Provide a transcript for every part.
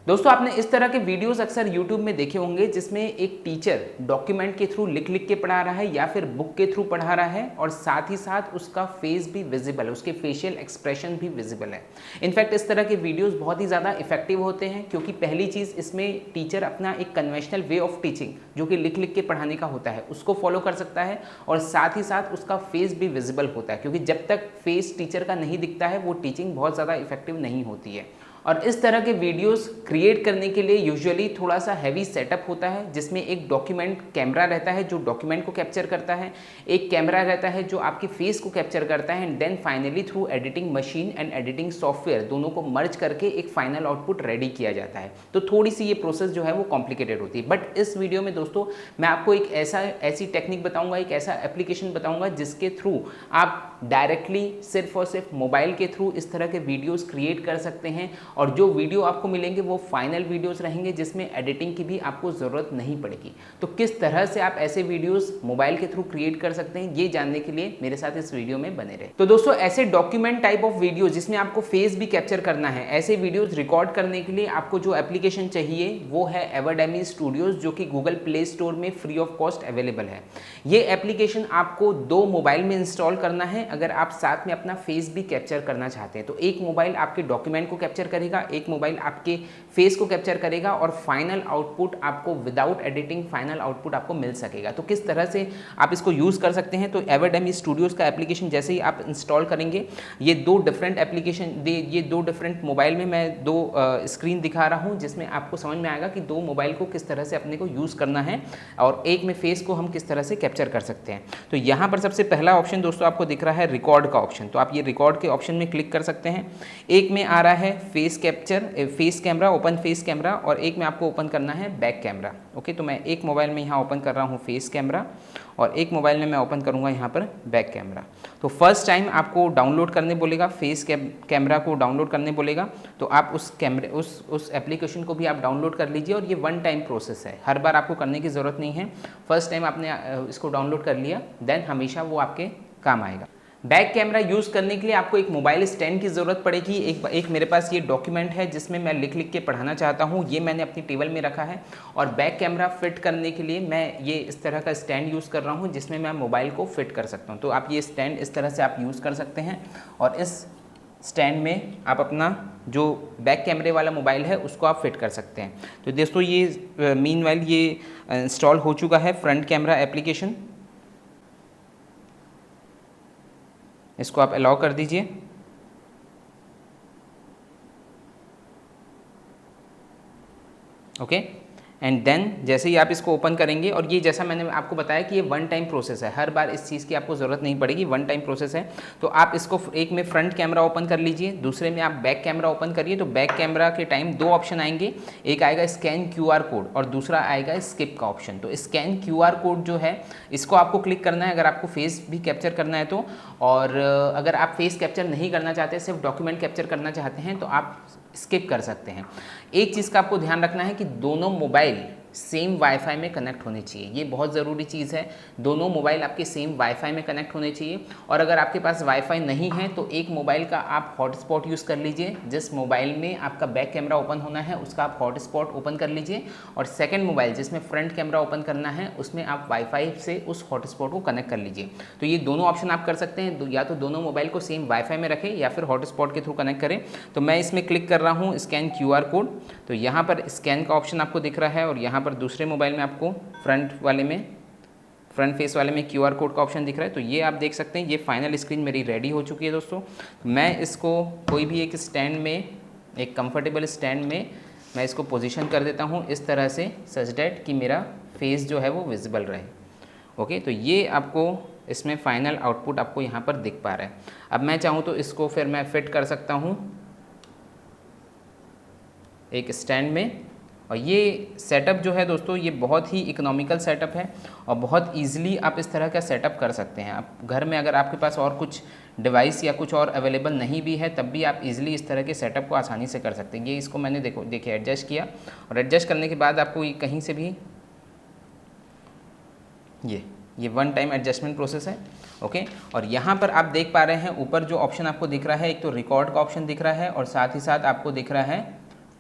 दोस्तों आपने इस तरह के वीडियोस अक्सर YouTube में देखे होंगे जिसमें एक टीचर डॉक्यूमेंट के थ्रू लिख लिख के पढ़ा रहा है या फिर बुक के थ्रू पढ़ा रहा है और साथ ही साथ उसका फेस भी विजिबल है, उसके फेशियल एक्सप्रेशन भी विजिबल है। इनफैक्ट इस तरह के वीडियोस बहुत ही ज़्यादा इफेक्टिव होते हैं क्योंकि पहली चीज़ इसमें टीचर अपना एक कन्वेंशनल वे ऑफ टीचिंग जो कि लिख लिख के पढ़ाने का होता है उसको फॉलो कर सकता है और साथ ही साथ उसका फेस भी विजिबल होता है, क्योंकि जब तक फेस टीचर का नहीं दिखता है वो टीचिंग बहुत ज़्यादा इफेक्टिव नहीं होती है। और इस तरह के वीडियोस क्रिएट करने के लिए यूजुअली थोड़ा सा हैवी सेटअप होता है जिसमें एक डॉक्यूमेंट कैमरा रहता है जो डॉक्यूमेंट को कैप्चर करता है, एक कैमरा रहता है जो आपकी फेस को कैप्चर करता है and then finally through editing machine and editing software दोनों को मर्ज करके एक फाइनल आउटपुट रेडी किया जाता है। तो थोड़ी सी ये प्रोसेस जो है वो कॉम्प्लिकेटेड होती है, बट इस वीडियो में दोस्तों मैं आपको एक ऐसी टेक्निक बताऊंगा, एक ऐसा एप्लीकेशन बताऊंगा जिसके थ्रू आप डायरेक्टली सिर्फ और सिर्फ मोबाइल के थ्रू इस तरह के वीडियोस क्रिएट कर सकते हैं और जो वीडियो आपको मिलेंगे वो फाइनल वीडियोस रहेंगे जिसमें एडिटिंग की भी आपको ज़रूरत नहीं पड़ेगी। तो किस तरह से आप ऐसे वीडियोस मोबाइल के थ्रू क्रिएट कर सकते हैं ये जानने के लिए मेरे साथ इस वीडियो में बने रहे। तो दोस्तों ऐसे डॉक्यूमेंट टाइप ऑफ वीडियो जिसमें आपको फेस भी कैप्चर करना है, ऐसे वीडियोज रिकॉर्ड करने के लिए आपको जो एप्लीकेशन चाहिए वो है एवरडेमी स्टूडियोज, जो कि गूगल प्ले स्टोर में फ्री ऑफ कॉस्ट अवेलेबल है। ये एप्लीकेशन आपको 2 मोबाइल में इंस्टॉल करना है अगर आप साथ में अपना फेस भी कैप्चर करना चाहते हैं। तो एक मोबाइल आपके डॉक्यूमेंट को कैप्चर करेगा, एक मोबाइल आपके फेस को कैप्चर करेगा और फाइनल आउटपुट आपको विदाउट एडिटिंग फाइनल आउटपुट आपको मिल सकेगा। तो किस तरह से आप इसको यूज़ कर सकते हैं, तो एवरडेमी स्टूडियोज़ का एप्लीकेशन जैसे ही आप इंस्टॉल करेंगे, ये 2 डिफरेंट एप्लीकेशन ये 2 डिफरेंट मोबाइल में मैं 2 स्क्रीन दिखा रहा हूँ जिसमें आपको समझ में आएगा कि 2 मोबाइल को किस तरह से अपने को यूज़ करना है और एक में फेस को हम किस तरह से कैप्चर कर सकते हैं। तो यहाँ पर सबसे पहला ऑप्शन दोस्तों आपको दिख रहा है रिकॉर्ड का ऑप्शन, तो आप ये रिकॉर्ड के ऑप्शन में क्लिक कर सकते हैं। एक में आ रहा है face camera, open face camera, और एक में आपको ओपन करना है बैक कैमरा। ओके, तो मैं एक मोबाइल में यहाँ ओपन कर रहा हूँ फेस कैमरा और एक मोबाइल में मैं ओपन करूँगा यहाँ पर बैक कैमरा। तो फर्स्ट टाइम आपको डाउनलोड करने बोलेगा, फेस कैमरा को डाउनलोड करने बोलेगा, तो आप उस एप्लीकेशन को भी आप डाउनलोड कर लीजिए और ये 1 टाइम प्रोसेस है, हर बार आपको करने की ज़रूरत नहीं है। फर्स्ट टाइम आपने इसको डाउनलोड कर लिया देन हमेशा वो आपके काम आएगा। बैक कैमरा यूज़ करने के लिए आपको एक मोबाइल स्टैंड की ज़रूरत पड़ेगी। एक मेरे पास ये डॉक्यूमेंट है जिसमें मैं लिख लिख के पढ़ाना चाहता हूँ, ये मैंने अपनी टेबल में रखा है और बैक कैमरा फिट करने के लिए मैं ये इस तरह का स्टैंड यूज़ कर रहा हूँ जिसमें मैं मोबाइल को फिट कर सकता हूँ। तो आप ये स्टैंड इस तरह से आप यूज़ कर सकते हैं और इस स्टैंड में आप अपना जो बैक कैमरे वाला मोबाइल है उसको आप फिट कर सकते हैं। तो दोस्तों ये मीनवाइल ये इंस्टॉल हो चुका है फ्रंट कैमरा एप्लीकेशन, इसको आप अलाउ कर दीजिए। ओके, एंड देन जैसे ही आप इसको ओपन करेंगे, और ये जैसा मैंने आपको बताया कि ये 1 टाइम प्रोसेस है, हर बार इस चीज़ की आपको ज़रूरत नहीं पड़ेगी, 1 टाइम प्रोसेस है। तो आप इसको एक में फ्रंट कैमरा ओपन कर लीजिए, दूसरे में आप बैक कैमरा ओपन करिए। तो बैक कैमरा के टाइम 2 ऑप्शन आएंगे, एक आएगा स्कैन QR कोड और दूसरा आएगा स्किप का ऑप्शन। तो स्कैन QR कोड जो है इसको आपको क्लिक करना है अगर आपको फेस भी कैप्चर करना है तो, और अगर आप फेस कैप्चर नहीं करना चाहते, सिर्फ डॉक्यूमेंट कैप्चर करना चाहते हैं तो आप स्किप कर सकते हैं। एक चीज़ का आपको ध्यान रखना है कि दोनों मोबाइल सेम वाईफाई में कनेक्ट होने चाहिए, ये बहुत ज़रूरी चीज़ है। दोनों मोबाइल आपके सेम वाईफाई में कनेक्ट होने चाहिए, और अगर आपके पास वाईफाई नहीं है तो एक मोबाइल का आप हॉटस्पॉट यूज़ कर लीजिए। जिस मोबाइल में आपका बैक कैमरा ओपन होना है उसका आप हॉटस्पॉट ओपन कर लीजिए, और सेकंड मोबाइल जिसमें फ्रंट कैमरा ओपन करना है उसमें आप वाईफाई से उस हॉटस्पॉट को कनेक्ट कर लीजिए। तो ये दोनों ऑप्शन आप कर सकते हैं, या तो दोनों मोबाइल को सेम वाईफाई में रखें या फिर हॉटस्पॉट के थ्रू कनेक्ट करें। तो मैं इसमें क्लिक कर रहा हूँ स्कैन QR कोड, तो यहाँ पर स्कैन का ऑप्शन आपको दिख रहा है और यहाँ पर दूसरे मोबाइल में आपको फ्रंट फेस वाले में QR कोड का ऑप्शन दिख रहा है। तो ये आप देख सकते हैं, ये फाइनल स्क्रीन मेरी रेडी हो चुकी है दोस्तों। मैं इसको कोई भी एक स्टैंड में, एक कंफर्टेबल स्टैंड में मैं इसको पोजीशन कर देता हूँ इस तरह से, सच दैट कि मेरा फेस जो है वो विजिबल रहे। ओके, तो ये आपको इसमें फाइनल आउटपुट आपको यहाँ पर दिख पा रहा है। अब मैं चाहूँ तो इसको फिर मैं फिट कर सकता हूँ एक स्टैंड में, और ये सेटअप जो है दोस्तों ये बहुत ही इकोनॉमिकल सेटअप है और बहुत इजीली आप इस तरह का सेटअप कर सकते हैं। आप घर में अगर आपके पास और कुछ डिवाइस या कुछ और अवेलेबल नहीं भी है तब भी आप इजीली इस तरह के सेटअप को आसानी से कर सकते हैं। ये इसको मैंने देखिए एडजस्ट किया, और एडजस्ट करने के बाद आपको कहीं से भी ये 1 टाइम एडजस्टमेंट प्रोसेस है। ओके, और यहाँ पर आप देख पा रहे हैं ऊपर जो ऑप्शन आपको दिख रहा है, एक तो रिकॉर्ड का ऑप्शन दिख रहा है और साथ ही साथ आपको दिख रहा है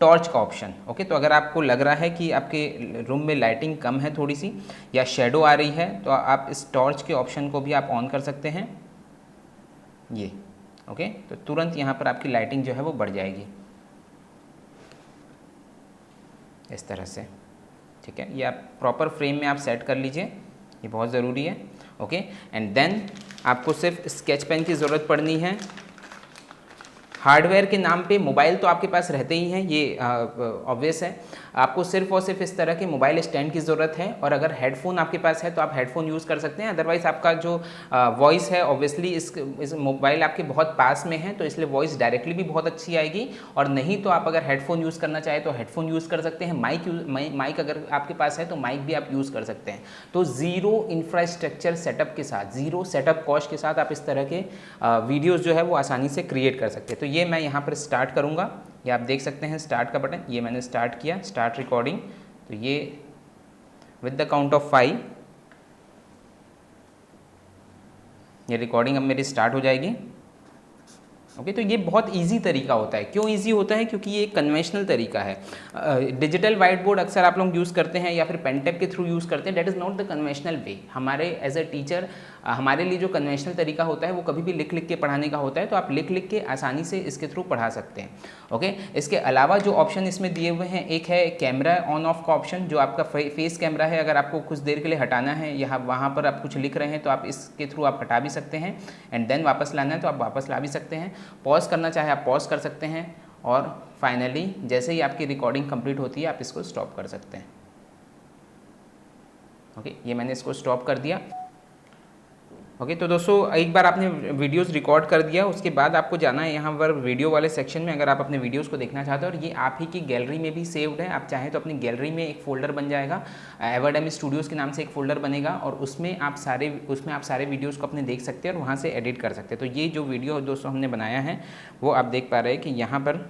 टॉर्च का ऑप्शन। ओके, तो अगर आपको लग रहा है कि आपके रूम में लाइटिंग कम है थोड़ी सी या शेडो आ रही है, तो आप इस टॉर्च के ऑप्शन को भी आप ऑन कर सकते हैं ये। ओके, तो तुरंत यहाँ पर आपकी लाइटिंग जो है वो बढ़ जाएगी इस तरह से। ठीक है, ये आप प्रॉपर फ्रेम में आप सेट कर लीजिए, ये बहुत ज़रूरी है। ओके, एंड देन आपको सिर्फ स्केच पेन की ज़रूरत पड़नी है। हार्डवेयर के नाम पे मोबाइल तो आपके पास रहते ही हैं, ये ऑब्वियस है। आपको सिर्फ और सिर्फ इस तरह के मोबाइल स्टैंड की ज़रूरत है, और अगर हेडफोन आपके पास है तो आप हेडफोन यूज़ कर सकते हैं। अदरवाइज़ आपका जो वॉइस है ऑब्वियसली इस मोबाइल आपके बहुत पास में है, तो इसलिए वॉइस डायरेक्टली भी बहुत अच्छी आएगी। और नहीं तो आप अगर हेडफोन यूज़ करना चाहें तो हेडफोन यूज़ कर सकते हैं। माइक अगर आपके पास है तो माइक भी आप यूज़ कर सकते हैं। तो ज़ीरो इंफ्रास्ट्रक्चर सेटअप के साथ, ज़ीरो सेटअप कॉस्ट के साथ आप इस तरह के वीडियोज़ जो है वो आसानी से क्रिएट कर सकते हैं। तो ये मैं यहाँ पर स्टार्ट करूँगा, ये आप देख सकते हैं स्टार्ट का बटन, ये मैंने स्टार्ट किया, स्टार्ट रिकॉर्डिंग। तो ये विद द काउंट ऑफ 5 ये रिकॉर्डिंग अब मेरी स्टार्ट हो जाएगी। ओके, तो ये बहुत इजी तरीका होता है। क्यों इजी होता है? क्योंकि ये एक कन्वेंशनल तरीका है। डिजिटल वाइट बोर्ड अक्सर आप लोग यूज़ करते हैं या फिर पेन टैब के थ्रू यूज़ करते हैं, that is not the conventional way. हमारे एज अ टीचर हमारे लिए जो कन्वेंशनल तरीका होता है वो कभी भी लिख लिख के पढ़ाने का होता है, तो आप लिख लिख के आसानी से इसके थ्रू पढ़ा सकते हैं। ओके, इसके अलावा जो ऑप्शन इसमें दिए हुए हैं, एक है कैमरा ऑन ऑफ का ऑप्शन, जो आपका फेस कैमरा है। अगर आपको कुछ देर के लिए हटाना है, यहाँ वहाँ पर आप कुछ लिख रहे हैं तो आप इसके थ्रू आप हटा भी सकते हैं, एंड देन वापस लाना है तो आप वापस ला भी सकते हैं। पॉज करना चाहे आप पॉज कर सकते हैं, और फाइनली जैसे ही आपकी रिकॉर्डिंग कंप्लीट होती है आप इसको स्टॉप कर सकते हैं। ओके, ये मैंने इसको स्टॉप कर दिया। ओके, तो दोस्तों एक बार आपने वीडियोस रिकॉर्ड कर दिया, उसके बाद आपको जाना है यहाँ पर वीडियो वाले सेक्शन में। अगर आप अपने वीडियोस को देखना चाहते हो, और ये आप ही की गैलरी में भी सेव्ड है, आप चाहें तो अपनी गैलरी में एक फ़ोल्डर बन जाएगा, एवर्डेमी स्टूडियोज़ के नाम से एक फ़ोल्डर बनेगा, और उसमें आप सारे वीडियोज़ को अपने देख सकते हैं और वहाँ से एडिट कर सकते हैं। तो ये जो वीडियो दोस्तों हमने बनाया है वो आप देख पा रहे हैं कि यहाँ पर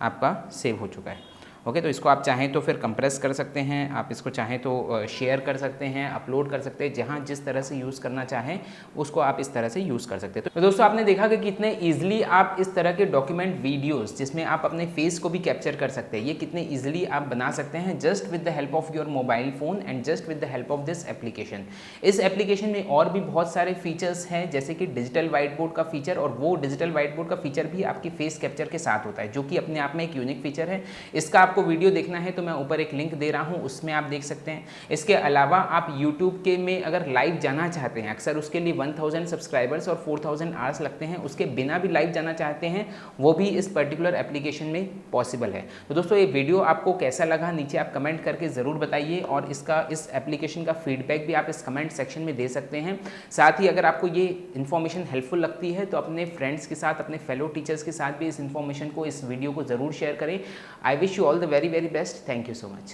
आपका सेव हो चुका है। ओके, तो इसको आप चाहें तो फिर कंप्रेस कर सकते हैं, आप इसको चाहें तो शेयर कर सकते हैं, अपलोड कर सकते हैं, जहाँ जिस तरह से यूज़ करना चाहें उसको आप इस तरह से यूज़ कर सकते हैं। तो दोस्तों आपने देखा कि कितने ईजिली आप इस तरह के डॉक्यूमेंट वीडियोज़ जिसमें आप अपने फेस को भी कैप्चर कर सकते हैं, ये कितने ईजिली आप बना सकते हैं just with the help of your mobile phone and just with the help of this application. इस एप्लीकेशन में और भी बहुत सारे फीचर्स हैं, जैसे कि डिजिटल वाइट बोर्ड का फीचर, और वो डिजिटल वाइट बोर्ड का फीचर भी आपकी फेस कैप्चर के साथ होता है, जो कि अपने आप में एक यूनिक फीचर है। इसका आपको वीडियो देखना है तो मैं ऊपर एक लिंक दे रहा हूं, उसमें आप देख सकते हैं। इसके अलावा आप YouTube के में अगर लाइव जाना चाहते हैं, अक्सर उसके लिए 1000 सब्सक्राइबर्स और 4000 आवर्स लगते हैं, उसके बिना भी लाइव जाना चाहते हैं, वो भी इस पर्टिकुलर एप्लीकेशन में पॉसिबल है। तो दोस्तों ये वीडियो आपको कैसा लगा नीचे आप कमेंट करके ज़रूर बताइए, और इस एप्लीकेशन का फीडबैक भी आप इस कमेंट सेक्शन में दे सकते हैं। साथ ही अगर आपको ये इन्फॉर्मेशन हेल्पफुल लगती है तो अपने फ्रेंड्स के साथ, अपने फेलो टीचर्स के साथ भी इस इन्फॉर्मेशन को, इस वीडियो को ज़रूर शेयर करें। I wish you all the very very best. Thank you so much.